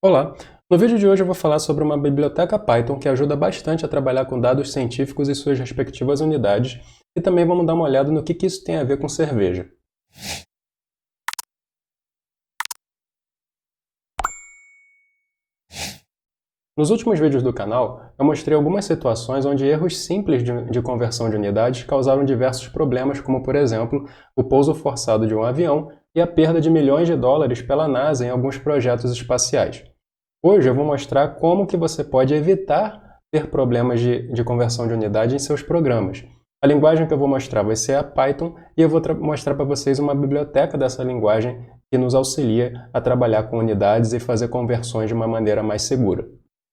Olá! No vídeo de hoje eu vou falar sobre uma biblioteca Python que ajuda bastante a trabalhar com dados científicos e suas respectivas unidades, e também vamos dar uma olhada no que isso tem a ver com cerveja. Nos últimos vídeos do canal, eu mostrei algumas situações onde erros simples de conversão de unidades causaram diversos problemas, como por exemplo, o pouso forçado de um avião e a perda de milhões de dólares pela NASA em alguns projetos espaciais. Hoje eu vou mostrar como que você pode evitar ter problemas de conversão de unidade em seus programas. A linguagem que eu vou mostrar vai ser a Python e eu vou mostrar para vocês uma biblioteca dessa linguagem que nos auxilia a trabalhar com unidades e fazer conversões de uma maneira mais segura.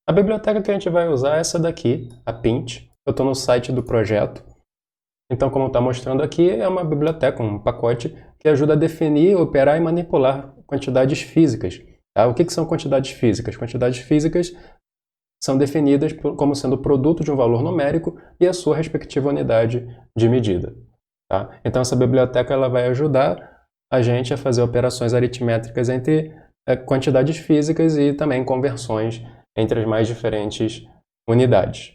A biblioteca que a gente vai usar é essa daqui, a Pint. Eu estou no site do projeto. Então, como está mostrando aqui, é uma biblioteca, um pacote que ajuda a definir, operar e manipular quantidades físicas. Tá? O que são quantidades físicas? Quantidades físicas são definidas como sendo o produto de um valor numérico e a sua respectiva unidade de medida. Tá? Então, essa biblioteca ela vai ajudar a gente a fazer operações aritmétricas entre quantidades físicas e também conversões entre as mais diferentes unidades.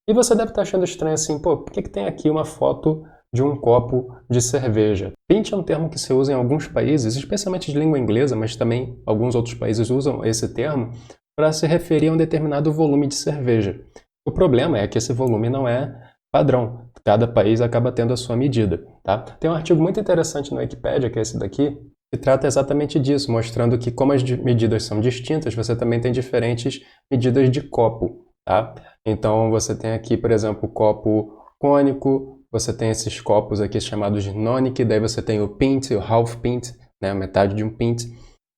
E você deve estar achando estranho assim, pô, por que tem aqui uma foto de um copo de cerveja? Pint é um termo que se usa em alguns países, especialmente de língua inglesa, mas também alguns outros países usam esse termo para se referir a um determinado volume de cerveja. O problema é que esse volume não é padrão. Cada país acaba tendo a sua medida. Tá? Tem um artigo muito interessante no Wikipedia, que é esse daqui, que trata exatamente disso, mostrando que como as medidas são distintas, você também tem diferentes medidas de copo. Tá? Então você tem aqui, por exemplo, o copo cônico, você tem esses copos aqui chamados de nonic, daí você tem o pint, o half pint, né, metade de um pint.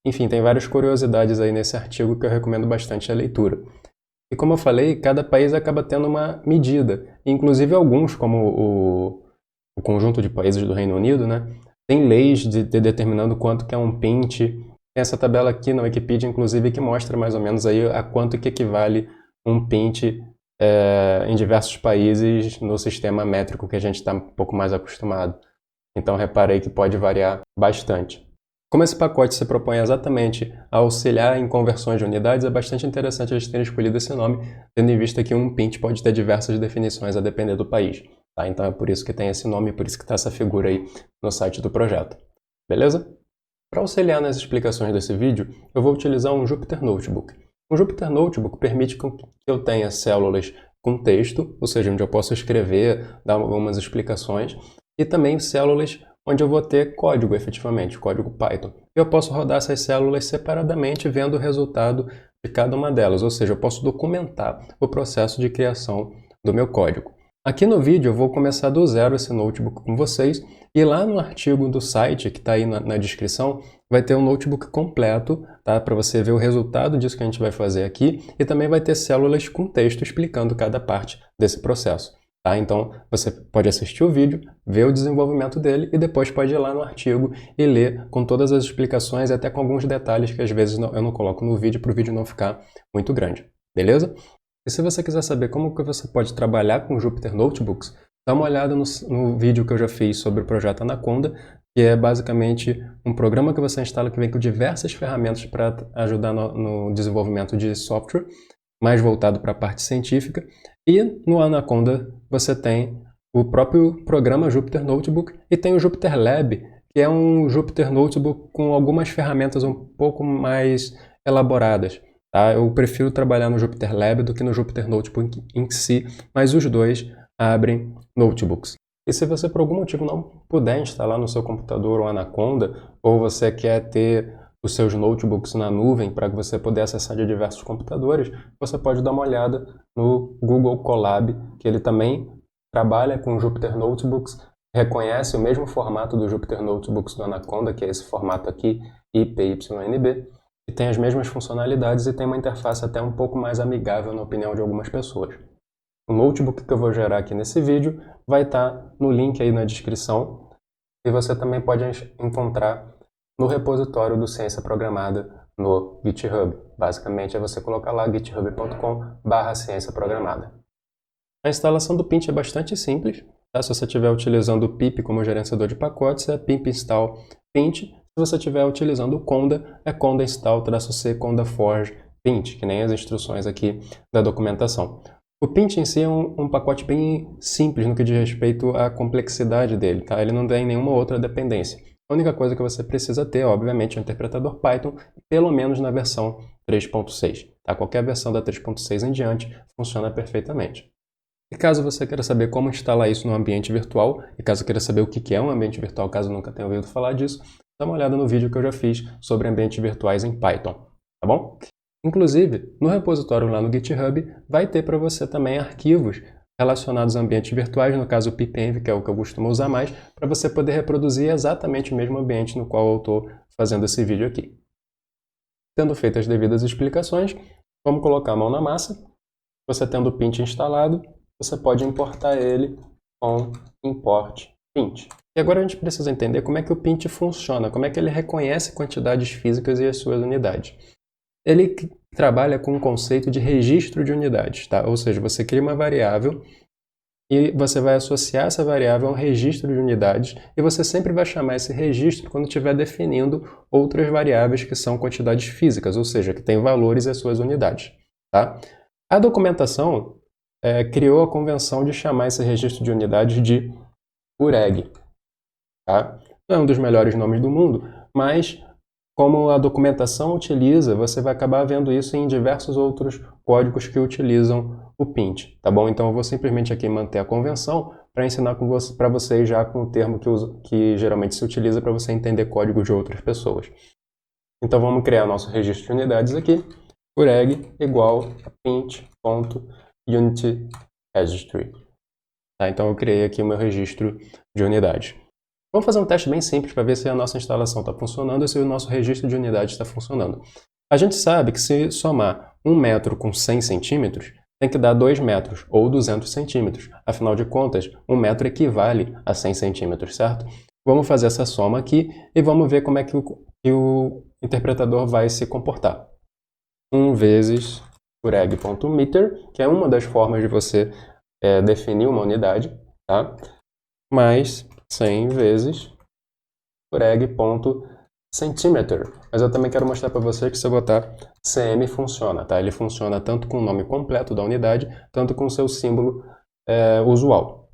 Enfim, tem várias curiosidades aí nesse artigo que eu recomendo bastante a leitura. E como eu falei, cada país acaba tendo uma medida, inclusive alguns, como o conjunto de países do Reino Unido, né, tem leis determinando quanto que é um pint. Tem essa tabela aqui na Wikipedia, inclusive, que mostra mais ou menos aí a quanto que equivale um pint em diversos países no sistema métrico que a gente está um pouco mais acostumado. Então reparei que pode variar bastante. Como esse pacote se propõe exatamente a auxiliar em conversões de unidades, é bastante interessante a gente ter escolhido esse nome, tendo em vista que um pint pode ter diversas definições a depender do país. Tá? Então é por isso que tem esse nome, por isso que está essa figura aí no site do projeto. Beleza? Para auxiliar nas explicações desse vídeo, eu vou utilizar um Jupyter Notebook. O Jupyter Notebook permite que eu tenha células com texto, ou seja, onde eu posso escrever, dar algumas explicações, e também células onde eu vou ter código efetivamente, código Python. Eu posso rodar essas células separadamente vendo o resultado de cada uma delas, ou seja, eu posso documentar o processo de criação do meu código. Aqui no vídeo eu vou começar do zero esse notebook com vocês, e lá no artigo do site, que está aí na descrição, vai ter um notebook completo, tá? Para você ver o resultado disso que a gente vai fazer aqui, e também vai ter células com texto explicando cada parte desse processo. Tá? Então você pode assistir o vídeo, ver o desenvolvimento dele e depois pode ir lá no artigo e ler com todas as explicações e até com alguns detalhes que às vezes eu não coloco no vídeo para o vídeo não ficar muito grande. Beleza? E se você quiser saber como que você pode trabalhar com Jupyter Notebooks, dá uma olhada no vídeo que eu já fiz sobre o projeto Anaconda, que é basicamente um programa que você instala que vem com diversas ferramentas para ajudar no desenvolvimento de software, mais voltado para a parte científica. E no Anaconda você tem o próprio programa Jupyter Notebook e tem o Jupyter Lab, que é um Jupyter Notebook com algumas ferramentas um pouco mais elaboradas. Tá? Eu prefiro trabalhar no Jupyter Lab do que no Jupyter Notebook em si, mas os dois abrem notebooks. E se você por algum motivo não puder instalar no seu computador o Anaconda, ou você quer ter os seus notebooks na nuvem para que você poder acessar de diversos computadores, você pode dar uma olhada no Google Colab, que ele também trabalha com Jupyter Notebooks, reconhece o mesmo formato do Jupyter Notebooks do Anaconda, que é esse formato aqui, IPYNB, e tem as mesmas funcionalidades e tem uma interface até um pouco mais amigável na opinião de algumas pessoas. O notebook que eu vou gerar aqui nesse vídeo vai estar no link aí na descrição e você também pode encontrar no repositório do Ciência Programada no GitHub. Basicamente é você colocar lá github.com/ciência programada. A instalação do Pint é bastante simples. Tá? Se você estiver utilizando o pip como gerenciador de pacotes, é pip install Pint. Se você estiver utilizando o conda, é conda install -c conda forge Pint, que nem as instruções aqui da documentação. O Pint em si é um pacote bem simples no que diz respeito à complexidade dele, tá? Ele não tem nenhuma outra dependência. A única coisa que você precisa ter, obviamente, é um interpretador Python, pelo menos na versão 3.6. Tá? Qualquer versão da 3.6 em diante funciona perfeitamente. E caso você queira saber como instalar isso no ambiente virtual, e caso queira saber o que é um ambiente virtual, caso nunca tenha ouvido falar disso, dá uma olhada no vídeo que eu já fiz sobre ambientes virtuais em Python, tá bom? Inclusive, no repositório lá no GitHub, vai ter para você também arquivos relacionados a ambientes virtuais, no caso o pipenv, que é o que eu costumo usar mais, para você poder reproduzir exatamente o mesmo ambiente no qual eu estou fazendo esse vídeo aqui. Tendo feito as devidas explicações, vamos colocar a mão na massa. Você tendo o Pint instalado, você pode importar ele com import Pint. E agora a gente precisa entender como é que o Pint funciona, como é que ele reconhece quantidades físicas e as suas unidades. Ele trabalha com o conceito de registro de unidades, tá? Ou seja, você cria uma variável e você vai associar essa variável a um registro de unidades e você sempre vai chamar esse registro quando estiver definindo outras variáveis que são quantidades físicas, ou seja, que têm valores e as suas unidades, tá? A documentação criou a convenção de chamar esse registro de unidades de UREG, tá? Não é um dos melhores nomes do mundo, mas como a documentação utiliza, você vai acabar vendo isso em diversos outros códigos que utilizam o Pint, tá bom? Então eu vou simplesmente aqui manter a convenção para ensinar para vocês já com o termo que geralmente se utiliza para você entender código de outras pessoas. Então vamos criar nosso registro de unidades aqui, ureg igual a pint.unityRegistry. Tá? Então eu criei aqui o meu registro de unidades. Vamos fazer um teste bem simples para ver se a nossa instalação está funcionando e se o nosso registro de unidades está funcionando. A gente sabe que se somar 1 metro com 100 centímetros, tem que dar 2 metros ou 200 centímetros. Afinal de contas, 1 metro equivale a 100 centímetros, certo? Vamos fazer essa soma aqui e vamos ver como é que o interpretador vai se comportar. 1 vezes ureg.meter, que é uma das formas de você definir uma unidade, tá? Mais 100 vezes ureg.centimeter. Mas eu também quero mostrar para você que se eu botar cm funciona, tá? Ele funciona tanto com o nome completo da unidade, tanto com o seu símbolo usual.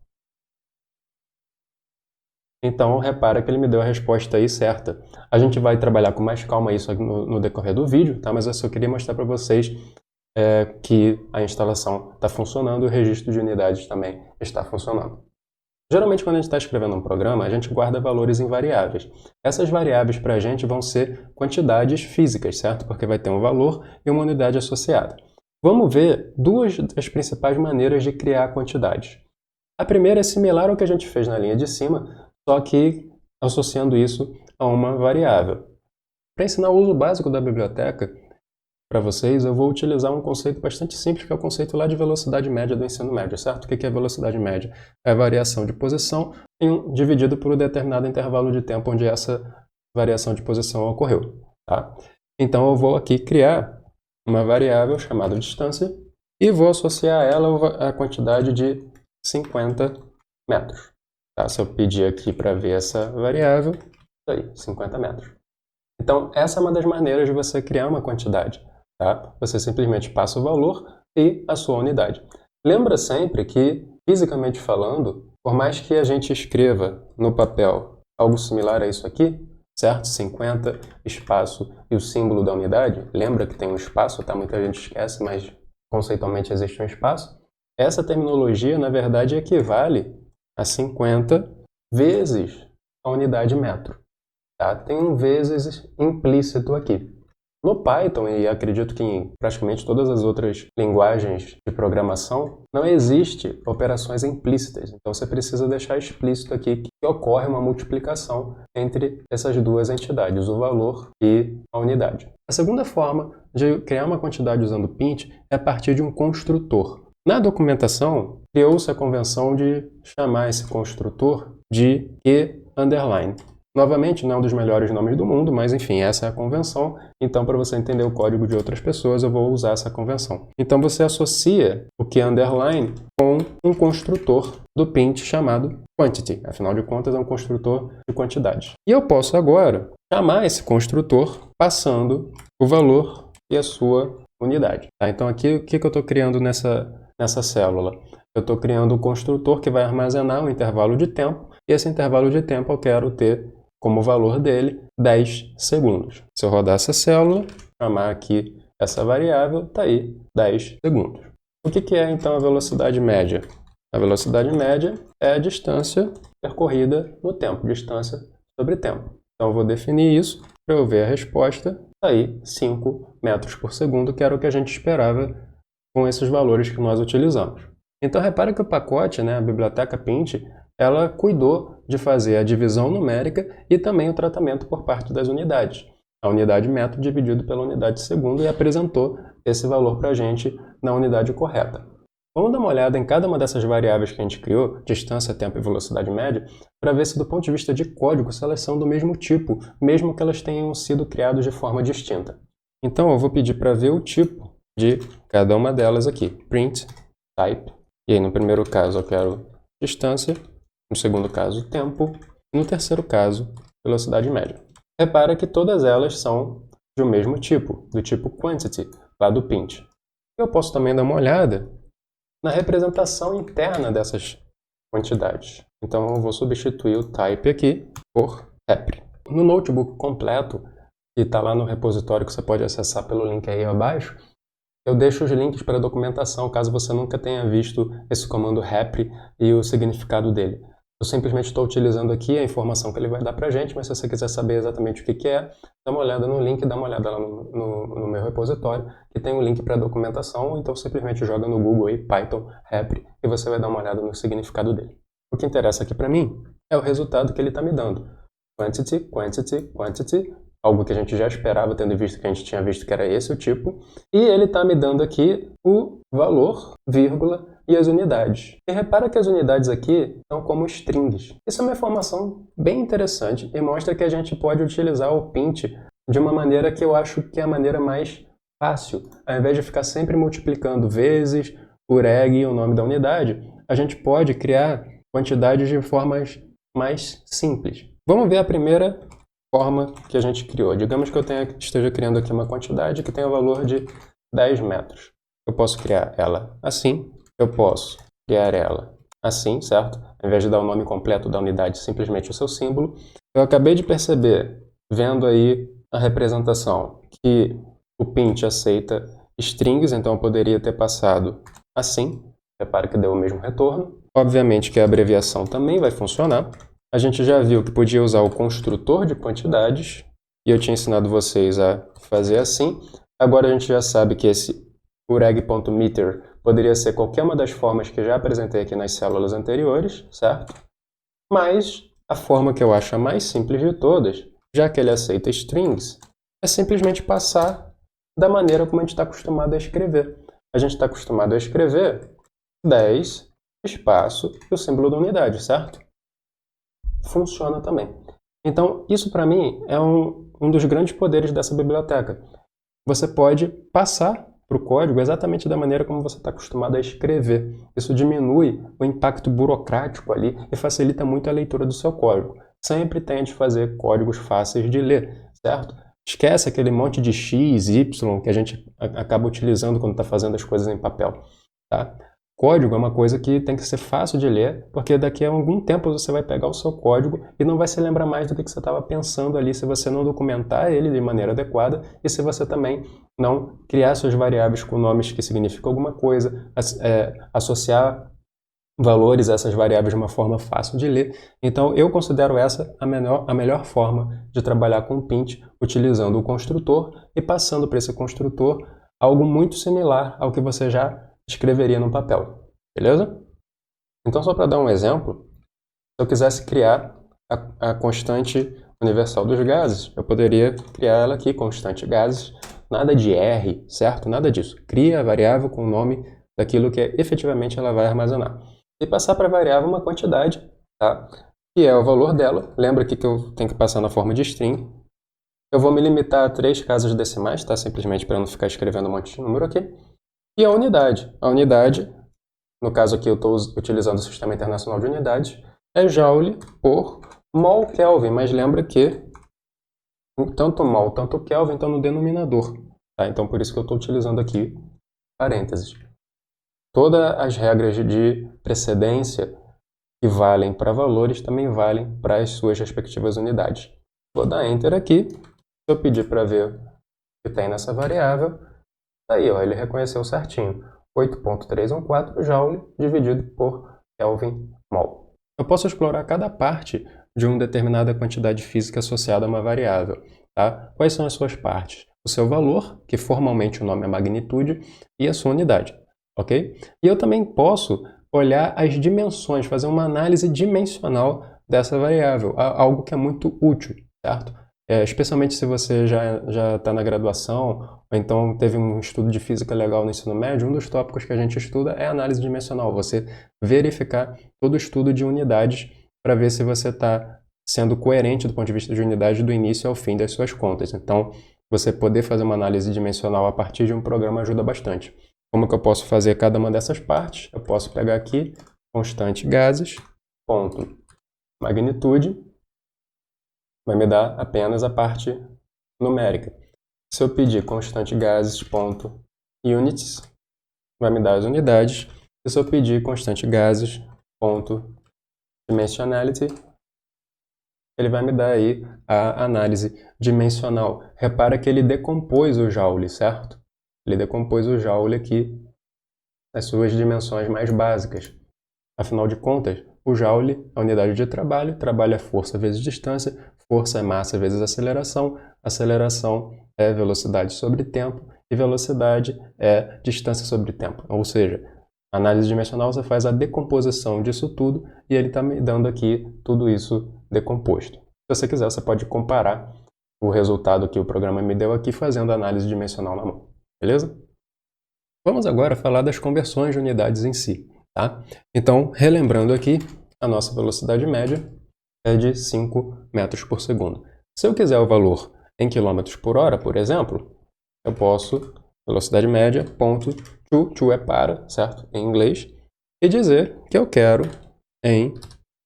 Então, repara que ele me deu a resposta aí certa. A gente vai trabalhar com mais calma isso no decorrer do vídeo, tá? Mas eu só queria mostrar para vocês que a instalação está funcionando e o registro de unidades também está funcionando. Geralmente, quando a gente está escrevendo um programa, a gente guarda valores em variáveis. Essas variáveis para a gente vão ser quantidades físicas, certo? Porque vai ter um valor e uma unidade associada. Vamos ver duas das principais maneiras de criar quantidades. A primeira é similar ao que a gente fez na linha de cima, só que associando isso a uma variável. Para ensinar o uso básico da biblioteca para vocês, eu vou utilizar um conceito bastante simples, que é o conceito lá de velocidade média do ensino médio, certo? O que é velocidade média? É a variação de posição dividido por um determinado intervalo de tempo onde essa variação de posição ocorreu, tá? Então eu vou aqui criar uma variável chamada distância e vou associar a ela a quantidade de 50 metros. Tá? Se eu pedir aqui para ver essa variável, isso aí, 50 metros. Então essa é uma das maneiras de você criar uma quantidade. Tá? Você simplesmente passa o valor e a sua unidade. Lembra sempre que, fisicamente falando, por mais que a gente escreva no papel algo similar a isso aqui, certo? 50, espaço e o símbolo da unidade, lembra que tem um espaço, tá? Muita gente esquece, mas conceitualmente existe um espaço. Essa terminologia, na verdade, equivale a 50 vezes a unidade metro. Tá? Tem um vezes implícito aqui. No Python, e acredito que em praticamente todas as outras linguagens de programação, não existe operações implícitas. Então você precisa deixar explícito aqui que ocorre uma multiplicação entre essas duas entidades, o valor e a unidade. A segunda forma de criar uma quantidade usando Pint é a partir de um construtor. Na documentação, criou-se a convenção de chamar esse construtor de q_. Novamente, não é um dos melhores nomes do mundo, mas enfim, essa é a convenção. Então, para você entender o código de outras pessoas, eu vou usar essa convenção. Então, você associa o q_ com um construtor do Pint chamado quantity. Afinal de contas, é um construtor de quantidade. E eu posso agora chamar esse construtor passando o valor e a sua unidade. Tá? Então aqui o que eu estou criando nessa célula? Eu estou criando um construtor que vai armazenar um intervalo de tempo, e esse intervalo de tempo eu quero ter como valor dele 10 segundos. Se eu rodar essa célula, chamar aqui essa variável, está aí 10 segundos. O que é então a velocidade média? A velocidade média é a distância percorrida no tempo, distância sobre tempo. Então eu vou definir isso para eu ver a resposta, está aí 5 metros por segundo, que era o que a gente esperava com esses valores que nós utilizamos. Então repara que o pacote, a biblioteca Pint, ela cuidou de fazer a divisão numérica e também o tratamento por parte das unidades. A unidade metro dividido pela unidade segundo e apresentou esse valor para a gente na unidade correta. Vamos dar uma olhada em cada uma dessas variáveis que a gente criou, distância, tempo e velocidade média, para ver se do ponto de vista de código se elas são do mesmo tipo, mesmo que elas tenham sido criadas de forma distinta. Então eu vou pedir para ver o tipo de cada uma delas aqui, print type, e aí no primeiro caso eu quero distância, no segundo caso tempo, e no terceiro caso velocidade média. Repara que todas elas são do mesmo tipo, do tipo quantity, lá do Pint. Eu posso também dar uma olhada na representação interna dessas quantidades. Então eu vou substituir o type aqui por repr. No notebook completo, que está lá no repositório que você pode acessar pelo link aí abaixo, eu deixo os links para a documentação, caso você nunca tenha visto esse comando repr e o significado dele. Eu simplesmente estou utilizando aqui a informação que ele vai dar para a gente, mas se você quiser saber exatamente o que é, dá uma olhada no link, dá uma olhada lá no meu repositório, que tem um link para a documentação, ou então simplesmente joga no Google aí, Python, repr, e você vai dar uma olhada no significado dele. O que interessa aqui para mim é o resultado que ele está me dando. Quantity, quantity, quantity, algo que a gente já esperava, tendo visto que a gente tinha visto que era esse o tipo, e ele está me dando aqui o valor, vírgula, e as unidades. E repara que as unidades aqui são como strings. Isso é uma informação bem interessante e mostra que a gente pode utilizar o Pint de uma maneira que eu acho que é a maneira mais fácil. Ao invés de ficar sempre multiplicando vezes por egg e o nome da unidade, a gente pode criar quantidades de formas mais simples. Vamos ver a primeira forma que a gente criou. Digamos que eu esteja criando aqui uma quantidade que tem o valor de 10 metros. Eu posso criar ela assim. Eu posso criar ela assim, certo? Ao invés de dar o nome completo da unidade, simplesmente o seu símbolo. Eu acabei de perceber, vendo aí a representação, que o Pint aceita strings, então eu poderia ter passado assim. Repara que deu o mesmo retorno. Obviamente que a abreviação também vai funcionar. A gente já viu que podia usar o construtor de quantidades, e eu tinha ensinado vocês a fazer assim. Agora a gente já sabe que esse ureg.meter poderia ser qualquer uma das formas que já apresentei aqui nas células anteriores, certo? Mas a forma que eu acho a mais simples de todas, já que ele aceita strings, é simplesmente passar da maneira como a gente está acostumado a escrever. A gente está acostumado a escrever 10, espaço e o símbolo da unidade, certo? Funciona também. Então, isso para mim é um dos grandes poderes dessa biblioteca. Você pode passar para o código exatamente da maneira como você está acostumado a escrever. Isso diminui o impacto burocrático ali e facilita muito a leitura do seu código. Sempre tente fazer códigos fáceis de ler, certo? Esquece aquele monte de X, Y que a gente acaba utilizando quando está fazendo as coisas em papel, tá? Código é uma coisa que tem que ser fácil de ler, porque daqui a algum tempo você vai pegar o seu código e não vai se lembrar mais do que você estava pensando ali se você não documentar ele de maneira adequada e se você também não criar suas variáveis com nomes que significam alguma coisa, associar valores a essas variáveis de uma forma fácil de ler. Então eu considero essa a melhor forma de trabalhar com o Pint, utilizando o construtor e passando para esse construtor algo muito similar ao que você já escreveria no papel, beleza? Então, só para dar um exemplo, se eu quisesse criar a constante universal dos gases, eu poderia criar ela aqui, constante gases, nada de R, certo? Nada disso. Cria a variável com o nome daquilo que efetivamente ela vai armazenar. E passar para a variável uma quantidade, tá? Que é o valor dela. Lembra aqui que eu tenho que passar na forma de string. Eu vou me limitar a 3 casas decimais, tá? Simplesmente para não ficar escrevendo um monte de número aqui. E a unidade. A unidade, no caso aqui eu estou utilizando o Sistema Internacional de Unidades, é Joule por mol Kelvin, mas lembra que tanto mol, tanto Kelvin estão no denominador. tá? Então, por isso que eu estou utilizando aqui parênteses. Todas as regras de precedência que valem para valores também valem para as suas respectivas unidades. Vou dar Enter aqui. Se eu pedir para ver o que tem nessa variável, tá aí, ó, ele reconheceu certinho. 8.314 Joule dividido por Kelvin mol. Eu posso explorar cada parte de uma determinada quantidade física associada a uma variável. Tá? Quais são as suas partes? O seu valor, que formalmente o nome é magnitude, e a sua unidade. Ok? E eu também posso olhar as dimensões, fazer uma análise dimensional dessa variável, algo que é muito útil, certo? Especialmente se você já está na graduação, ou então teve um estudo de física legal no ensino médio, um dos tópicos que a gente estuda é análise dimensional, você verificar todo o estudo de unidades para ver se você está sendo coerente do ponto de vista de unidade do início ao fim das suas contas. Então, você poder fazer uma análise dimensional a partir de um programa ajuda bastante. Como que eu posso fazer cada uma dessas partes? Eu posso pegar aqui constante gases, ponto magnitude, vai me dar apenas a parte numérica. Se eu pedir constante gases, ponto units, vai me dar as unidades. E se eu pedir constante gases, ponto dimensionality, ele vai me dar aí a análise dimensional. Repara que ele decompôs o Joule, certo? Ele decompôs o Joule aqui nas suas dimensões mais básicas. Afinal de contas, o Joule é a unidade de trabalho, trabalho é força vezes distância, força é massa vezes aceleração, aceleração é velocidade sobre tempo e velocidade é distância sobre tempo. Ou seja, a análise dimensional você faz a decomposição disso tudo e ele está me dando aqui tudo isso decomposto. Se você quiser, você pode comparar o resultado que o programa me deu aqui fazendo a análise dimensional na mão. Beleza? Vamos agora falar das conversões de unidades em si. Tá? Então, relembrando aqui, a nossa velocidade média é de 5 metros por segundo. Se eu quiser o valor em quilômetros por hora, por exemplo, eu posso, velocidade média, ponto to é para, certo? Em inglês, e dizer que eu quero em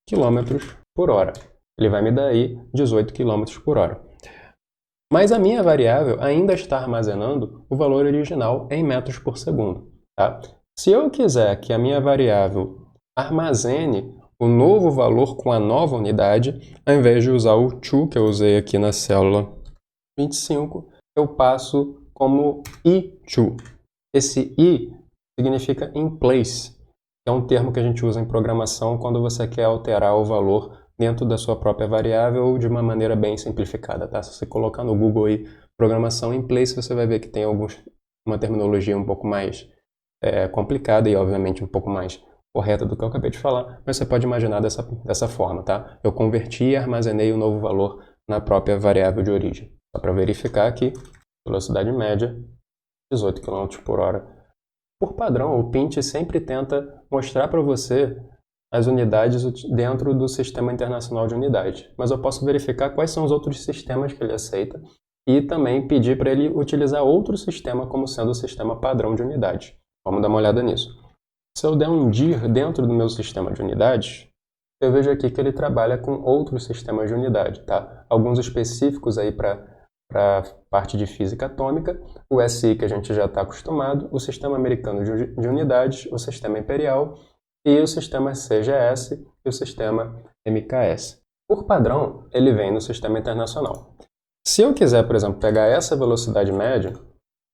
quilômetros por hora. Ele vai me dar aí 18 quilômetros por hora. Mas a minha variável ainda está armazenando o valor original em metros por segundo. Tá? Se eu quiser que a minha variável armazene o novo valor com a nova unidade, ao invés de usar o to que eu usei aqui na célula 25, eu passo como i2. Esse i significa in place, que é um termo que a gente usa em programação quando você quer alterar o valor dentro da sua própria variável de uma maneira bem simplificada. Tá? Se você colocar no Google aí programação in place, você vai ver que tem uma terminologia um pouco mais complicada e, obviamente, um pouco mais correta do que eu acabei de falar, mas você pode imaginar dessa forma, tá? Eu converti e armazenei o novo valor na própria variável de origem. Só para verificar aqui, velocidade média, 18 km por hora. Por padrão, o Pint sempre tenta mostrar para você as unidades dentro do Sistema Internacional de Unidades, mas eu posso verificar quais são os outros sistemas que ele aceita e também pedir para ele utilizar outro sistema como sendo o sistema padrão de unidades. Vamos dar uma olhada nisso. Se eu der um dir dentro do meu sistema de unidades, eu vejo aqui que ele trabalha com outros sistemas de unidade, tá? Alguns específicos aí para a parte de física atômica, o SI que a gente já está acostumado, o Sistema Americano de Unidades, o Sistema Imperial e o Sistema CGS e o Sistema MKS. Por padrão, ele vem no Sistema Internacional. Se eu quiser, por exemplo, pegar essa velocidade média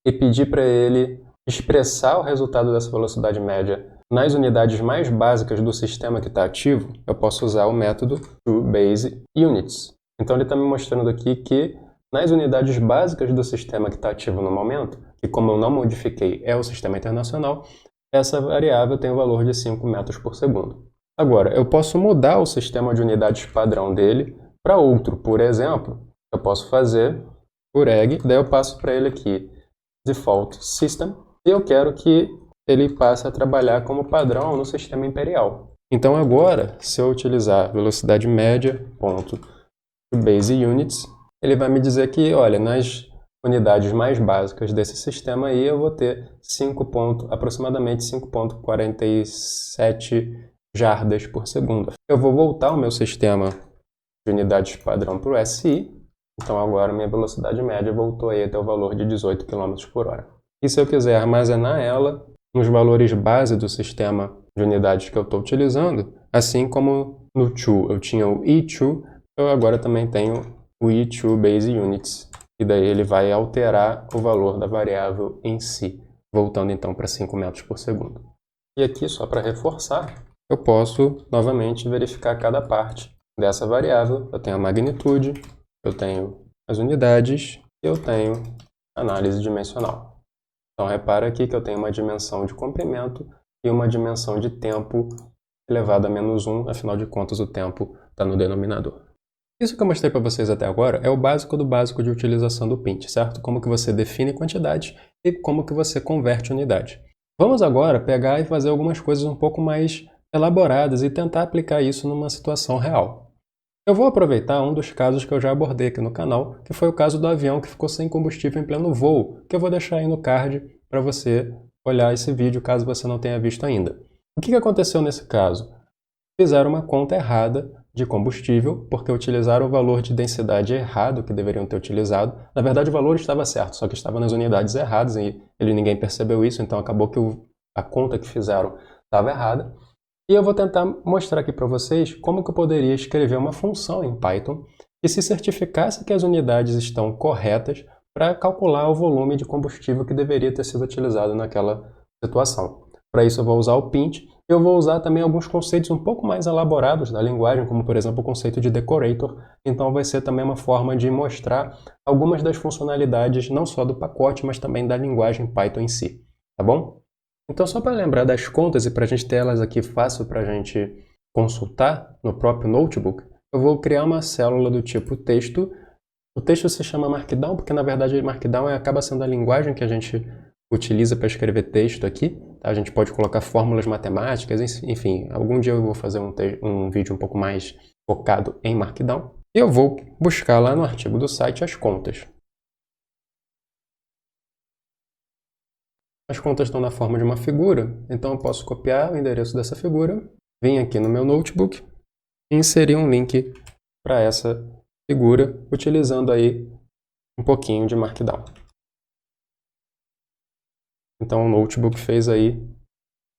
e pedir para ele expressar o resultado dessa velocidade média nas unidades mais básicas do sistema que está ativo, eu posso usar o método toBaseUnits. Então ele está me mostrando aqui que nas unidades básicas do sistema que está ativo no momento, que como eu não modifiquei é o sistema internacional, essa variável tem o valor de 5 metros por segundo. Agora, eu posso mudar o sistema de unidades padrão dele para outro. Por exemplo, eu posso fazer por egg, daí eu passo para ele aqui default system, e eu quero que ele passe a trabalhar como padrão no sistema imperial. Então agora, se eu utilizar velocidade média, ponto, base units, ele vai me dizer que, olha, nas unidades mais básicas desse sistema aí, eu vou ter aproximadamente 5,47 jardas por segundo. Eu vou voltar o meu sistema de unidades padrão para o SI, Então agora minha velocidade média voltou aí até o valor de 18 km por hora. E se eu quiser armazenar ela nos valores base do sistema de unidades que eu estou utilizando, assim como no to eu tinha o E2, eu agora também tenho o E2 Base Units, e daí ele vai alterar o valor da variável em si, voltando então para 5 metros por segundo. E aqui, só para reforçar, eu posso novamente verificar cada parte dessa variável. Eu tenho a magnitude, eu tenho as unidades e eu tenho análise dimensional. Então repara aqui que eu tenho uma dimensão de comprimento e uma dimensão de tempo elevado a -1, afinal de contas o tempo está no denominador. Isso que eu mostrei para vocês até agora é o básico do básico de utilização do Pint, certo? Como que você define quantidade e como que você converte unidade. Vamos agora pegar e fazer algumas coisas um pouco mais elaboradas e tentar aplicar isso numa situação real. Eu vou aproveitar um dos casos que eu já abordei aqui no canal, que foi o caso do avião que ficou sem combustível em pleno voo, que eu vou deixar aí no card para você olhar esse vídeo caso você não tenha visto ainda. O que aconteceu nesse caso? Fizeram uma conta errada de combustível, porque utilizaram o valor de densidade errado que deveriam ter utilizado. Na verdade, o valor estava certo, só que estava nas unidades erradas e ninguém percebeu isso, então acabou que a conta que fizeram estava errada. E eu vou tentar mostrar aqui para vocês como que eu poderia escrever uma função em Python que se certificasse que as unidades estão corretas para calcular o volume de combustível que deveria ter sido utilizado naquela situação. Para isso eu vou usar o Pint. Eu vou usar também alguns conceitos um pouco mais elaborados da linguagem, como por exemplo o conceito de decorator. Então vai ser também uma forma de mostrar algumas das funcionalidades não só do pacote, mas também da linguagem Python em si, tá bom? Então só para lembrar das contas e para a gente ter elas aqui fácil para a gente consultar no próprio notebook, eu vou criar uma célula do tipo texto. O texto se chama Markdown porque na verdade Markdown acaba sendo a linguagem que a gente utiliza para escrever texto aqui. Tá? A gente pode colocar fórmulas matemáticas, enfim, algum dia eu vou fazer um vídeo um pouco mais focado em Markdown. E eu vou buscar lá no artigo do site as contas. As contas estão na forma de uma figura, então eu posso copiar o endereço dessa figura, vir aqui no meu notebook e inserir um link para essa figura, utilizando aí um pouquinho de Markdown. Então o notebook fez aí,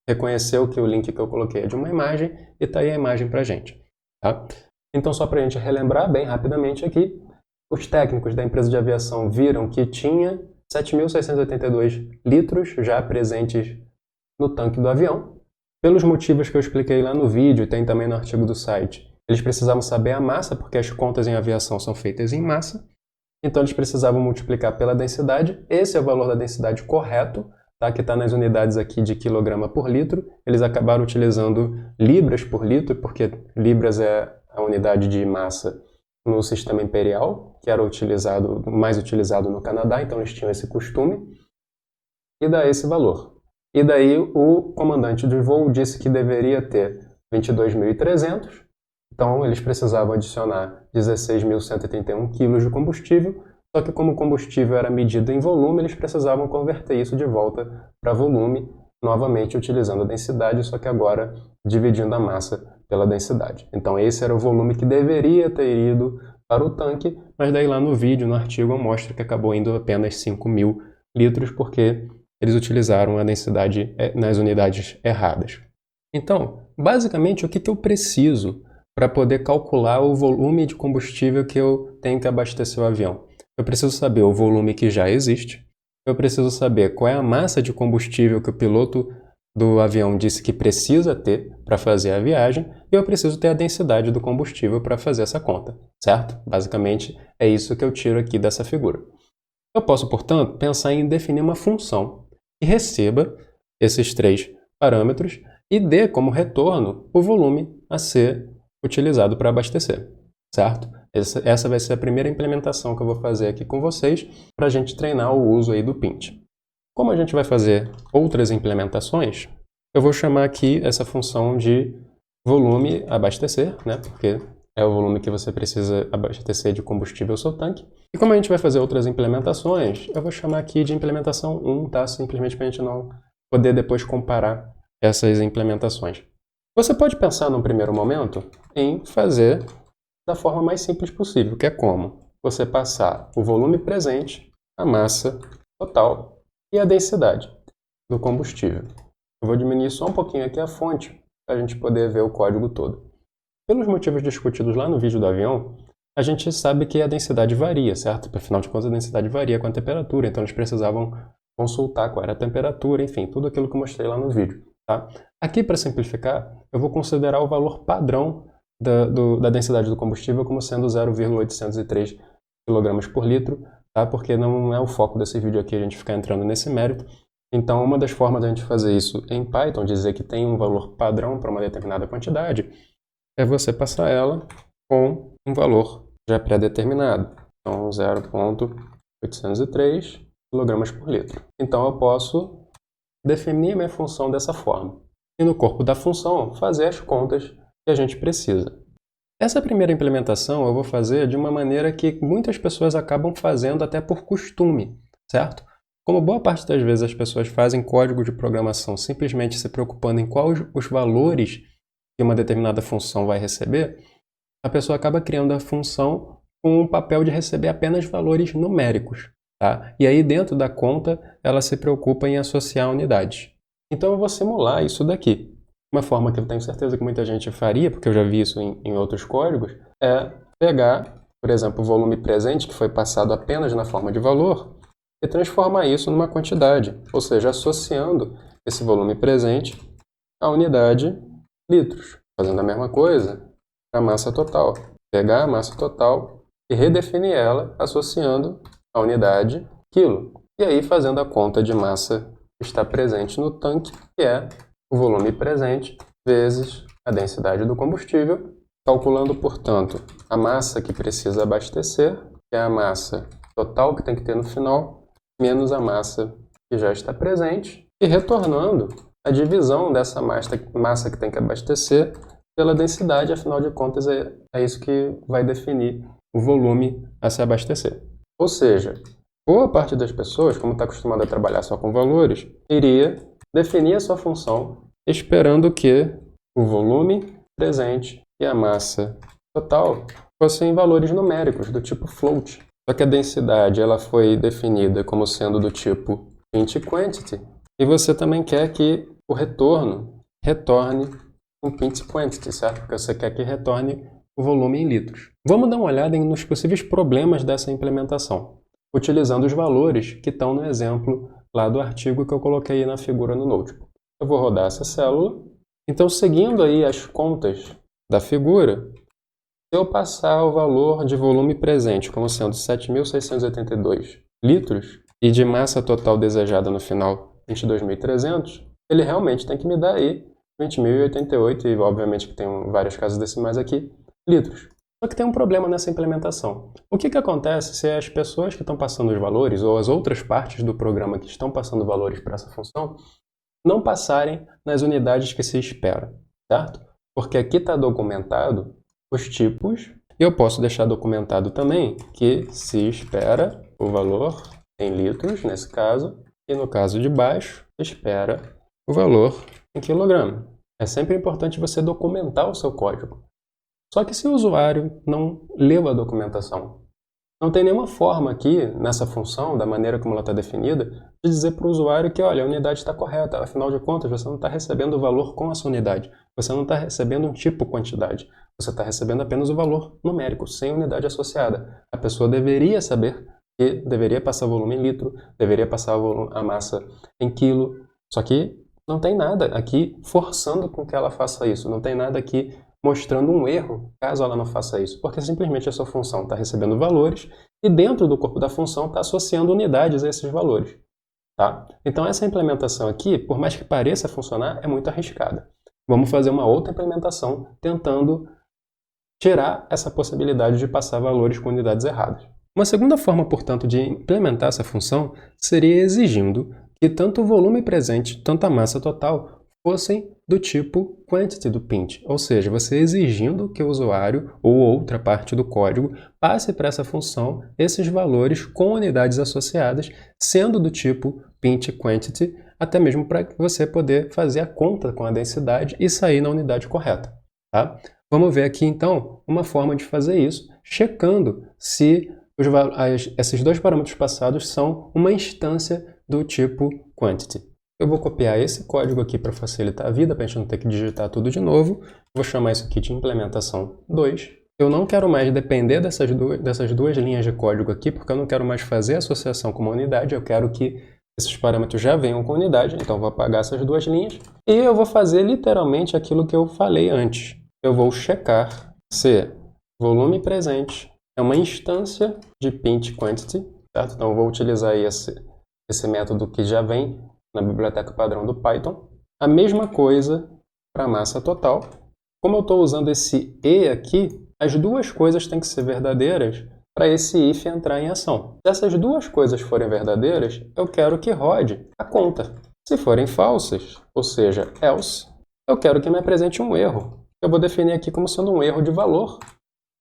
reconheceu que o link que eu coloquei é de uma imagem e está aí a imagem para a gente. Tá? Então só para a gente relembrar bem rapidamente aqui, os técnicos da empresa de aviação viram que tinha 7.682 litros já presentes no tanque do avião. Pelos motivos que eu expliquei lá no vídeo e tem também no artigo do site, eles precisavam saber a massa, porque as contas em aviação são feitas em massa. Então eles precisavam multiplicar pela densidade. Esse é o valor da densidade correto, tá? Que está nas unidades aqui de quilograma por litro. Eles acabaram utilizando libras por litro, porque libras é a unidade de massa no sistema imperial, que era mais utilizado no Canadá, então eles tinham esse costume, e dá esse valor. E daí o comandante do voo disse que deveria ter 22.300, então eles precisavam adicionar 16.131 kg de combustível, só que como o combustível era medido em volume, eles precisavam converter isso de volta para volume, novamente utilizando a densidade, só que agora dividindo a massa pela densidade. Então esse era o volume que deveria ter ido para o tanque, mas daí lá no vídeo, no artigo, eu mostro que acabou indo apenas 5.000 litros, porque eles utilizaram a densidade nas unidades erradas. Então, basicamente, o que eu preciso para poder calcular o volume de combustível que eu tenho que abastecer o avião? Eu preciso saber o volume que já existe, eu preciso saber qual é a massa de combustível que o piloto do avião disse que precisa ter para fazer a viagem, e eu preciso ter a densidade do combustível para fazer essa conta, certo? Basicamente, é isso que eu tiro aqui dessa figura. Eu posso, portanto, pensar em definir uma função que receba esses três parâmetros e dê como retorno o volume a ser utilizado para abastecer, certo? Essa vai ser a primeira implementação que eu vou fazer aqui com vocês para a gente treinar o uso aí do Pint. Como a gente vai fazer outras implementações, eu vou chamar aqui essa função de volume abastecer, né? Porque é o volume que você precisa abastecer de combustível ao seu tanque. E como a gente vai fazer outras implementações, eu vou chamar aqui de implementação 1, tá? Simplesmente para a gente não poder depois comparar essas implementações. Você pode pensar num primeiro momento em fazer da forma mais simples possível, que é como? você passar o volume presente, a massa total e a densidade do combustível. Eu vou diminuir só um pouquinho aqui a fonte, para a gente poder ver o código todo. Pelos motivos discutidos lá no vídeo do avião, a gente sabe que a densidade varia, certo? Afinal de contas, a densidade varia com a temperatura, então eles precisavam consultar qual era a temperatura, enfim, tudo aquilo que eu mostrei lá no vídeo. Tá? Aqui, para simplificar, eu vou considerar o valor padrão da densidade do combustível como sendo 0,803 kg por litro, tá? Porque não é o foco desse vídeo aqui a gente ficar entrando nesse mérito. Então, uma das formas da gente fazer isso em Python, dizer que tem um valor padrão para uma determinada quantidade, é você passar ela com um valor já pré-determinado. Então, 0,803 kg por litro. Então, eu posso definir a minha função dessa forma. E no corpo da função, fazer as contas que a gente precisa. Essa primeira implementação eu vou fazer de uma maneira que muitas pessoas acabam fazendo até por costume, certo? Como boa parte das vezes as pessoas fazem código de programação simplesmente se preocupando em quais os valores que uma determinada função vai receber, a pessoa acaba criando a função com o papel de receber apenas valores numéricos. Tá? E aí dentro da conta ela se preocupa em associar unidades. Então eu vou simular isso daqui. Uma forma que eu tenho certeza que muita gente faria, porque eu já vi isso em outros códigos, é pegar, por exemplo, o volume presente que foi passado apenas na forma de valor e transformar isso numa quantidade, ou seja, associando esse volume presente à unidade litros, fazendo a mesma coisa para a massa total. Pegar a massa total e redefinir ela associando a unidade quilo. E aí fazendo a conta de massa que está presente no tanque, que é o volume presente vezes a densidade do combustível, calculando, portanto, a massa que precisa abastecer, que é a massa total que tem que ter no final, menos a massa que já está presente, e retornando a divisão dessa massa que tem que abastecer pela densidade, afinal de contas é isso que vai definir o volume a se abastecer. Ou seja, boa parte das pessoas, como está acostumada a trabalhar só com valores, iria definir a sua função esperando que o volume presente e a massa total fossem valores numéricos, do tipo float. Só que a densidade ela foi definida como sendo do tipo int quantity, e você também quer que o retorno retorne um int quantity, certo? Porque você quer que retorne o volume em litros. Vamos dar uma olhada nos possíveis problemas dessa implementação, utilizando os valores que estão no exemplo lá do artigo que eu coloquei na figura no notebook. Eu vou rodar essa célula. Então, seguindo aí as contas da figura, se eu passar o valor de volume presente como sendo 7.682 litros e de massa total desejada no final 22.300, ele realmente tem que me dar aí 20.088, e obviamente que tem vários casos decimais aqui, litros. Só que tem um problema nessa implementação. O que acontece se as pessoas que estão passando os valores, ou as outras partes do programa que estão passando valores para essa função, não passarem nas unidades que se espera, certo? Porque aqui está documentado os tipos, e eu posso deixar documentado também que se espera o valor em litros, nesse caso, e no caso de baixo, se espera o valor em quilograma. É sempre importante você documentar o seu código. Só que se o usuário não leu a documentação, não tem nenhuma forma aqui, nessa função, da maneira como ela está definida, de dizer para o usuário que, olha, a unidade está correta, afinal de contas, você não está recebendo o valor com essa unidade, você não está recebendo um tipo quantidade, você está recebendo apenas o valor numérico, sem unidade associada. A pessoa deveria saber que deveria passar o volume em litro, deveria passar a massa em quilo, só que não tem nada aqui forçando com que ela faça isso, não tem nada aqui mostrando um erro caso ela não faça isso, porque simplesmente a sua função está recebendo valores e dentro do corpo da função está associando unidades a esses valores. Tá? Então essa implementação aqui, por mais que pareça funcionar, é muito arriscada. Vamos fazer uma outra implementação tentando tirar essa possibilidade de passar valores com unidades erradas. Uma segunda forma, portanto, de implementar essa função seria exigindo que tanto o volume presente, tanto a massa total, fossem do tipo quantity do Pint, ou seja, você exigindo que o usuário ou outra parte do código passe para essa função esses valores com unidades associadas, sendo do tipo Pint quantity, até mesmo para você poder fazer a conta com a densidade e sair na unidade correta. Tá? Vamos ver aqui então uma forma de fazer isso, checando se esses dois parâmetros passados são uma instância do tipo quantity. Eu vou copiar esse código aqui para facilitar a vida, para a gente não ter que digitar tudo de novo. Vou chamar isso aqui de implementação 2. Eu não quero mais depender dessas duas linhas de código aqui, porque eu não quero mais fazer associação com uma unidade, eu quero que esses parâmetros já venham com unidade, então eu vou apagar essas duas linhas. E eu vou fazer literalmente aquilo que eu falei antes. Eu vou checar se volume presente é uma instância de pint quantity, certo? Então eu vou utilizar aí esse método que já vem na biblioteca padrão do Python. A mesma coisa para a massa total. Como eu estou usando esse e aqui, as duas coisas têm que ser verdadeiras para esse if entrar em ação. Se essas duas coisas forem verdadeiras, eu quero que rode a conta. Se forem falsas, ou seja, else, eu quero que me apresente um erro. Eu vou definir aqui como sendo um erro de valor.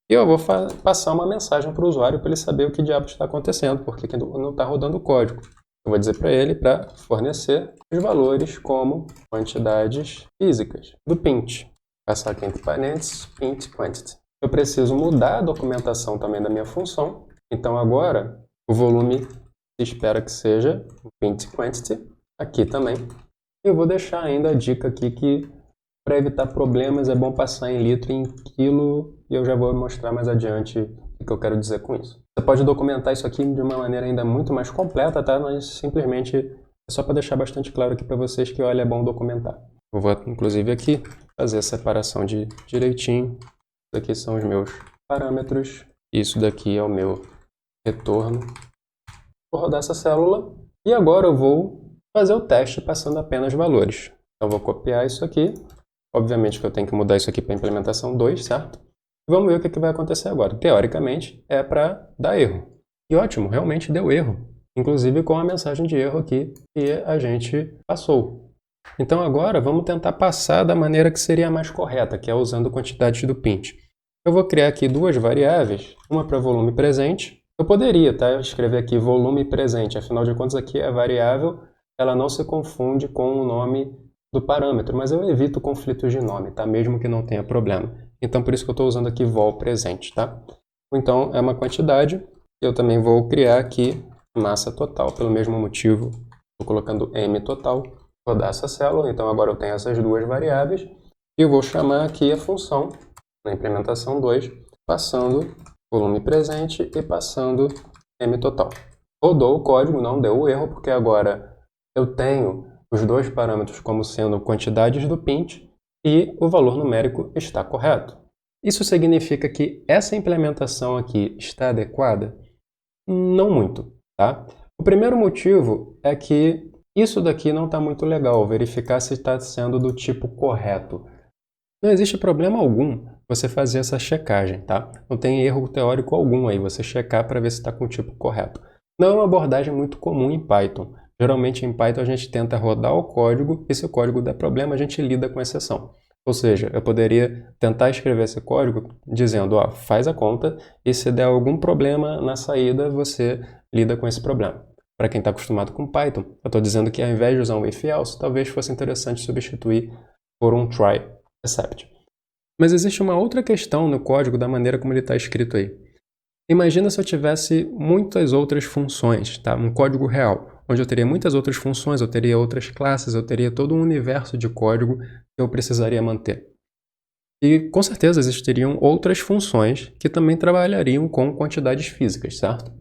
E eu vou passar uma mensagem para o usuário para ele saber o que diabo está acontecendo, porque não está rodando o código. Eu vou dizer para ele para fornecer os valores como quantidades físicas do pint. Passar aqui entre parênteses, pint quantity. Eu preciso mudar a documentação também da minha função. Então agora o volume se espera que seja o pint quantity. Aqui também. Eu vou deixar ainda a dica aqui que para evitar problemas é bom passar em litro e em quilo. E eu já vou mostrar mais adiante o que eu quero dizer com isso. Você pode documentar isso aqui de uma maneira ainda muito mais completa, tá? Mas simplesmente é só para deixar bastante claro aqui para vocês que, olha, é bom documentar. Eu vou, inclusive, aqui fazer a separação direitinho. Isso aqui são os meus parâmetros. Isso daqui é o meu retorno. Vou rodar essa célula. E agora eu vou fazer o teste passando apenas valores. Então, eu vou copiar isso aqui. Obviamente que eu tenho que mudar isso aqui para implementação 2, certo? Vamos ver o que vai acontecer agora. Teoricamente, é para dar erro. E ótimo, realmente deu erro. Inclusive com a mensagem de erro aqui que a gente passou. Então agora vamos tentar passar da maneira que seria a mais correta, que é usando quantidades do pint. Eu vou criar aqui duas variáveis, uma para volume presente. Eu poderia escrever aqui volume presente, afinal de contas aqui a variável ela não se confunde com o nome do parâmetro, mas eu evito conflitos de nome, tá? Mesmo que não tenha problema. Então, por isso que eu estou usando aqui vol presente, tá? Então, é uma quantidade. Eu também vou criar aqui massa total, pelo mesmo motivo. Estou colocando m total, vou dar essa célula. Então, agora eu tenho essas duas variáveis. E eu vou chamar aqui a função, na implementação 2, passando volume presente e passando m total. Rodou o código, não deu o erro, porque agora eu tenho os dois parâmetros como sendo quantidades do pint e o valor numérico está correto. Isso significa que essa implementação aqui está adequada? Não muito, tá? O primeiro motivo é que isso daqui não está muito legal, verificar se está sendo do tipo correto. Não existe problema algum você fazer essa checagem, tá? Não tem erro teórico algum aí, você checar para ver se está com o tipo correto. Não é uma abordagem muito comum em Python. Geralmente em Python a gente tenta rodar o código e se o código der problema a gente lida com exceção. Ou seja, eu poderia tentar escrever esse código dizendo, ó, faz a conta e se der algum problema na saída você lida com esse problema. Para quem está acostumado com Python, eu estou dizendo que ao invés de usar um if else, talvez fosse interessante substituir por um try except. Mas existe uma outra questão no código da maneira como ele está escrito aí. Imagina se eu tivesse muitas outras funções, tá? Um código real, onde eu teria muitas outras funções, eu teria outras classes, eu teria todo um universo de código que eu precisaria manter. E com certeza existiriam outras funções que também trabalhariam com quantidades físicas, certo?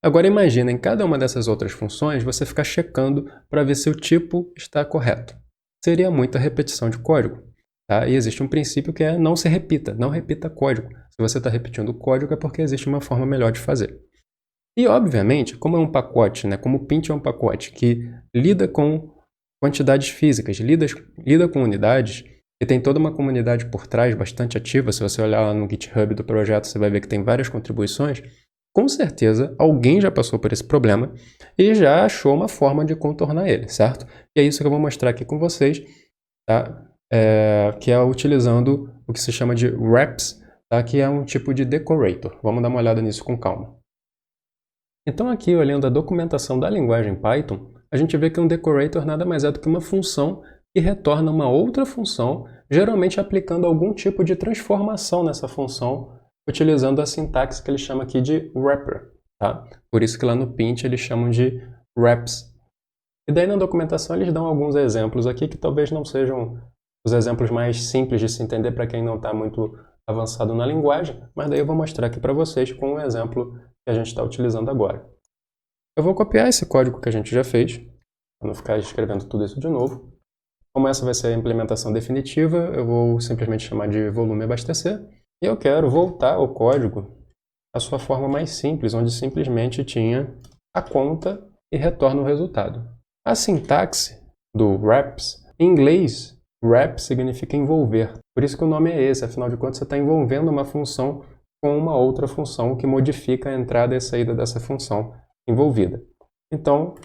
Agora imagina, em cada uma dessas outras funções, você ficar checando para ver se o tipo está correto. Seria muita repetição de código. Tá? E existe um princípio que é não se repita, não repita código. Se você está repetindo o código é porque existe uma forma melhor de fazer. E, obviamente, como é um pacote, né, como o Pint é um pacote que lida com quantidades físicas, lida com unidades, e tem toda uma comunidade por trás bastante ativa, se você olhar lá no GitHub do projeto, você vai ver que tem várias contribuições, com certeza alguém já passou por esse problema e já achou uma forma de contornar ele, certo? E é isso que eu vou mostrar aqui com vocês, tá? Que é utilizando o que se chama de wraps, tá? Que é um tipo de decorator. Vamos dar uma olhada nisso com calma. Então aqui, olhando a documentação da linguagem Python, a gente vê que um decorator nada mais é do que uma função que retorna uma outra função, geralmente aplicando algum tipo de transformação nessa função, utilizando a sintaxe que ele chama aqui de wrapper. tá? Por isso que lá no Pint eles chamam de reps. E daí na documentação eles dão alguns exemplos aqui que talvez não sejam os exemplos mais simples de se entender para quem não está muito avançado na linguagem, mas daí eu vou mostrar aqui para vocês com um exemplo que a gente está utilizando agora. Eu vou copiar esse código que a gente já fez, para não ficar escrevendo tudo isso de novo. Como essa vai ser a implementação definitiva, eu vou simplesmente chamar de volume abastecer. E eu quero voltar o código à sua forma mais simples, onde simplesmente tinha a conta e retorna o resultado. A sintaxe do wraps, em inglês, wrap significa envolver. Por isso que o nome é esse, afinal de contas você está envolvendo uma função com uma outra função que modifica a entrada e a saída dessa função envolvida. Então,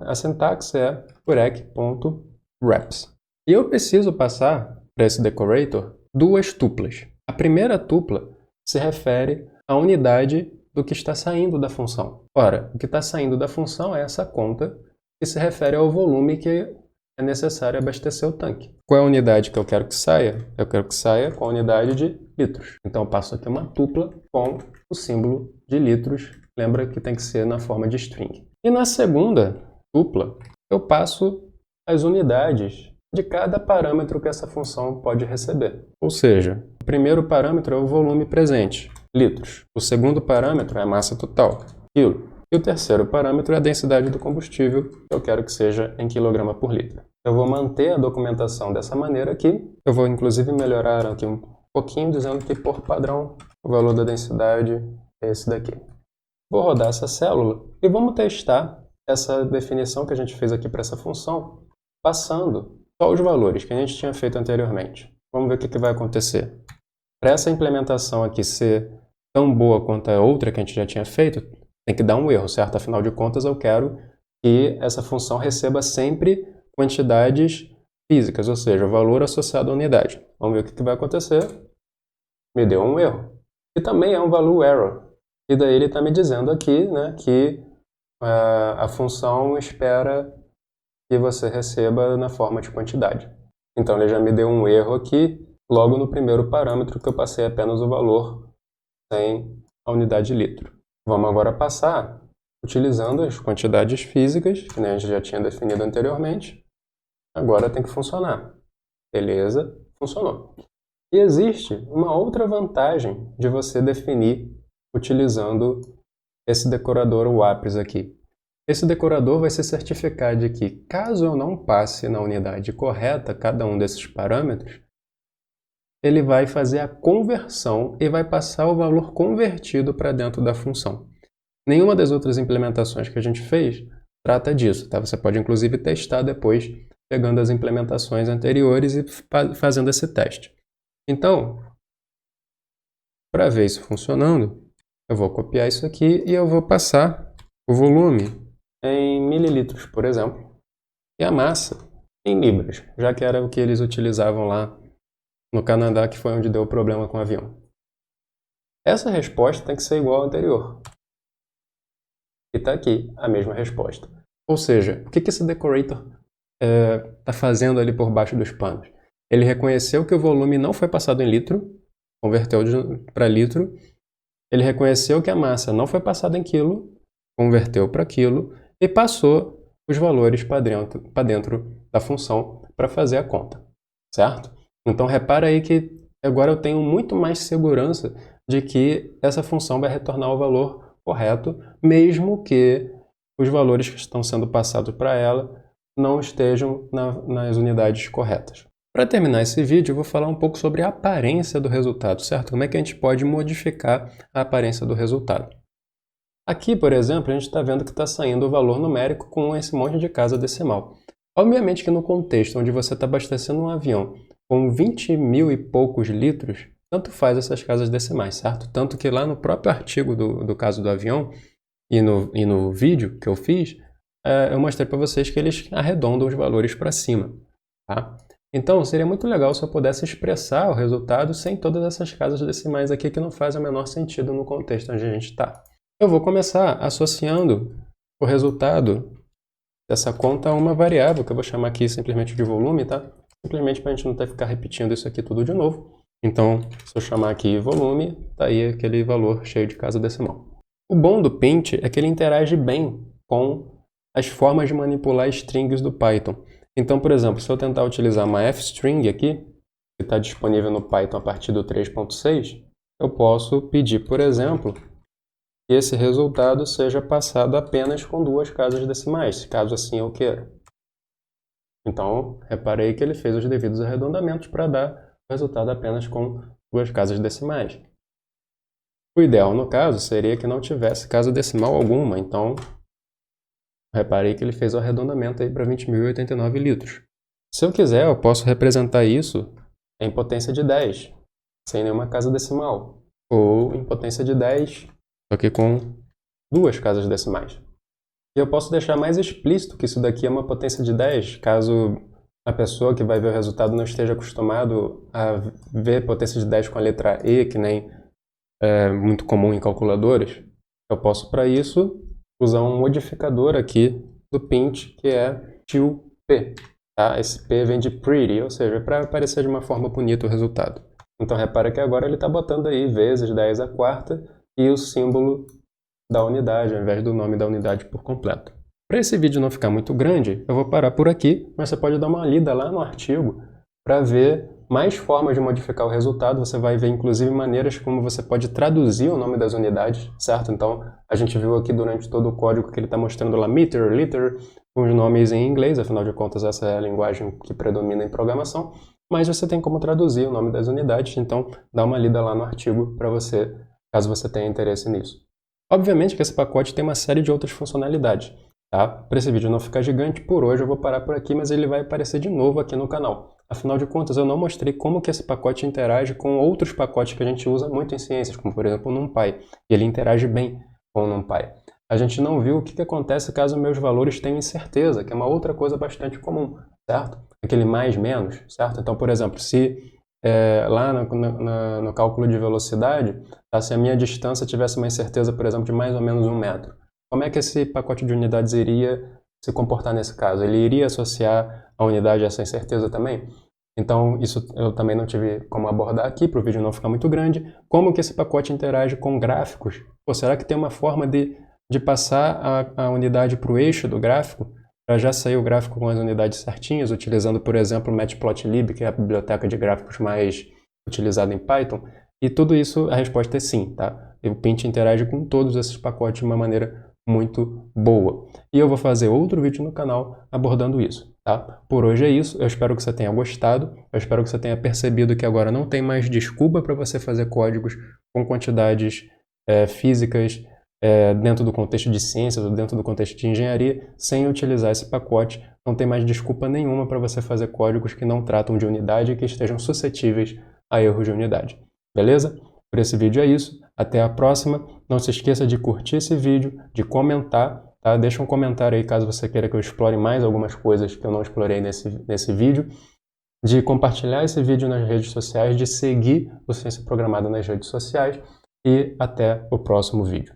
a sintaxe é urec.wraps. E eu preciso passar para esse decorator duas tuplas. A primeira tupla se refere à unidade do que está saindo da função. Ora, o que está saindo da função é essa conta que se refere ao volume que é necessário abastecer o tanque. Qual é a unidade que eu quero que saia? Eu quero que saia com a unidade de litros. Então eu passo aqui uma tupla com o símbolo de litros. Lembra que tem que ser na forma de string. E na segunda tupla, eu passo as unidades de cada parâmetro que essa função pode receber. Ou seja, o primeiro parâmetro é o volume presente, litros. O segundo parâmetro é a massa total, quilo. E o terceiro parâmetro é a densidade do combustível, que eu quero que seja em quilograma por litro. Eu vou manter a documentação dessa maneira aqui. Eu vou inclusive melhorar aqui um pouquinho, dizendo que por padrão o valor da densidade é esse daqui. Vou rodar essa célula e vamos testar essa definição que a gente fez aqui para essa função, passando só os valores que a gente tinha feito anteriormente. Vamos ver o que vai acontecer. Para essa implementação aqui ser tão boa quanto a outra que a gente já tinha feito, tem que dar um erro, certo? Afinal de contas, eu quero que essa função receba sempre quantidades físicas, ou seja, o valor associado à unidade. Vamos ver o que vai acontecer. Me deu um erro. E também é um value error. E daí ele está me dizendo aqui, né, que a função espera que você receba na forma de quantidade. Então ele já me deu um erro aqui, logo no primeiro parâmetro que eu passei apenas o valor sem a unidade de litro. Vamos agora passar utilizando as quantidades físicas, que a gente já tinha definido anteriormente. Agora tem que funcionar. Beleza, funcionou. E existe uma outra vantagem de você definir utilizando esse decorador WAPRES aqui. Esse decorador vai se certificar de que, caso eu não passe na unidade correta cada um desses parâmetros, ele vai fazer a conversão e vai passar o valor convertido para dentro da função. Nenhuma das outras implementações que a gente fez trata disso, tá? Você pode inclusive testar depois, pegando as implementações anteriores e fazendo esse teste. Então, para ver isso funcionando, eu vou copiar isso aqui e eu vou passar o volume em mililitros, por exemplo, e a massa em libras, já que era o que eles utilizavam lá no Canadá, que foi onde deu o problema com o avião. Essa resposta tem que ser igual à anterior. E está aqui a mesma resposta. Ou seja, o que esse decorator está fazendo ali por baixo dos panos? Ele reconheceu que o volume não foi passado em litro, converteu para litro. Ele reconheceu que a massa não foi passada em quilo, converteu para quilo e passou os valores para dentro da função para fazer a conta, certo? Então repara aí que agora eu tenho muito mais segurança de que essa função vai retornar o valor correto, mesmo que os valores que estão sendo passados para ela não estejam nas unidades corretas. Para terminar esse vídeo, eu vou falar um pouco sobre a aparência do resultado, certo? Como é que a gente pode modificar a aparência do resultado. Aqui, por exemplo, a gente está vendo que está saindo o valor numérico com esse monte de casa decimal. Obviamente que no contexto onde você está abastecendo um avião com 20 mil e poucos litros, tanto faz essas casas decimais, certo? Tanto que lá no próprio artigo do caso do avião e no vídeo que eu fiz, eu mostrei para vocês que eles arredondam os valores para cima, tá? Então, seria muito legal se eu pudesse expressar o resultado sem todas essas casas decimais aqui que não faz o menor sentido no contexto onde a gente está. Eu vou começar associando o resultado dessa conta a uma variável, que eu vou chamar aqui simplesmente de volume, tá? Simplesmente para a gente não ter que ficar repetindo isso aqui tudo de novo. Então, se eu chamar aqui volume, tá aí aquele valor cheio de casa decimal. O bom do Pint é que ele interage bem com as formas de manipular strings do Python. Então, por exemplo, se eu tentar utilizar uma fstring aqui, que está disponível no Python a partir do 3.6, eu posso pedir, por exemplo, que esse resultado seja passado apenas com 2 casas decimais, caso assim eu queira. Então, reparei que ele fez os devidos arredondamentos para dar o resultado apenas com 2 casas decimais. O ideal, no caso, seria que não tivesse casa decimal alguma, então reparei que ele fez o arredondamento aí para 20.089 litros. Se eu quiser, eu posso representar isso em potência de 10, sem nenhuma casa decimal, ou em potência de 10, só que com 2 casas decimais. E eu posso deixar mais explícito que isso daqui é uma potência de 10, caso a pessoa que vai ver o resultado não esteja acostumado a ver potência de 10 com a letra E, que nem é muito comum em calculadoras. Eu posso, para isso, usar um modificador aqui do Pint, que é TIL-P. Tá? Esse P vem de pretty, ou seja, para aparecer de uma forma bonita o resultado. Então, repara que agora ele está botando aí vezes 10 à quarta e o símbolo da unidade, ao invés do nome da unidade por completo. Para esse vídeo não ficar muito grande, eu vou parar por aqui, mas você pode dar uma lida lá no artigo para ver mais formas de modificar o resultado. Você vai ver, inclusive, maneiras como você pode traduzir o nome das unidades, certo? Então, a gente viu aqui durante todo o código que ele está mostrando lá meter, liter, com os nomes em inglês, afinal de contas, essa é a linguagem que predomina em programação, mas você tem como traduzir o nome das unidades, então dá uma lida lá no artigo para você, caso você tenha interesse nisso. Obviamente que esse pacote tem uma série de outras funcionalidades, tá? Para esse vídeo não ficar gigante, por hoje eu vou parar por aqui, mas ele vai aparecer de novo aqui no canal. Afinal de contas, eu não mostrei como que esse pacote interage com outros pacotes que a gente usa muito em ciências, como por exemplo o NumPy, e ele interage bem com o NumPy. A gente não viu o que acontece caso meus valores tenham incerteza, que é uma outra coisa bastante comum, certo? Aquele mais, menos, certo? Então, por exemplo, se lá no cálculo de velocidade, tá, se a minha distância tivesse uma incerteza, por exemplo, de mais ou menos 1 metro, como é que esse pacote de unidades iria se comportar nesse caso? Ele iria associar a unidade a essa incerteza também? Então, isso eu também não tive como abordar aqui, para o vídeo não ficar muito grande. Como que esse pacote interage com gráficos? Pô, será que tem uma forma de passar a unidade para o eixo do gráfico, para já sair o gráfico com as unidades certinhas, utilizando, por exemplo, o Matplotlib, que é a biblioteca de gráficos mais utilizada em Python? E tudo isso, a resposta é sim, tá? O Pint interage com todos esses pacotes de uma maneira muito boa. E eu vou fazer outro vídeo no canal abordando isso, tá? Por hoje é isso, eu espero que você tenha gostado, eu espero que você tenha percebido que agora não tem mais desculpa para você fazer códigos com quantidades físicas dentro do contexto de ciências ou dentro do contexto de engenharia, sem utilizar esse pacote. Não tem mais desculpa nenhuma para você fazer códigos que não tratam de unidade e que estejam suscetíveis a erros de unidade. Beleza? Por esse vídeo é isso. Até a próxima. Não se esqueça de curtir esse vídeo, de comentar, tá? Deixa um comentário aí caso você queira que eu explore mais algumas coisas que eu não explorei nesse vídeo, de compartilhar esse vídeo nas redes sociais, de seguir o Ciência Programada nas redes sociais e até o próximo vídeo.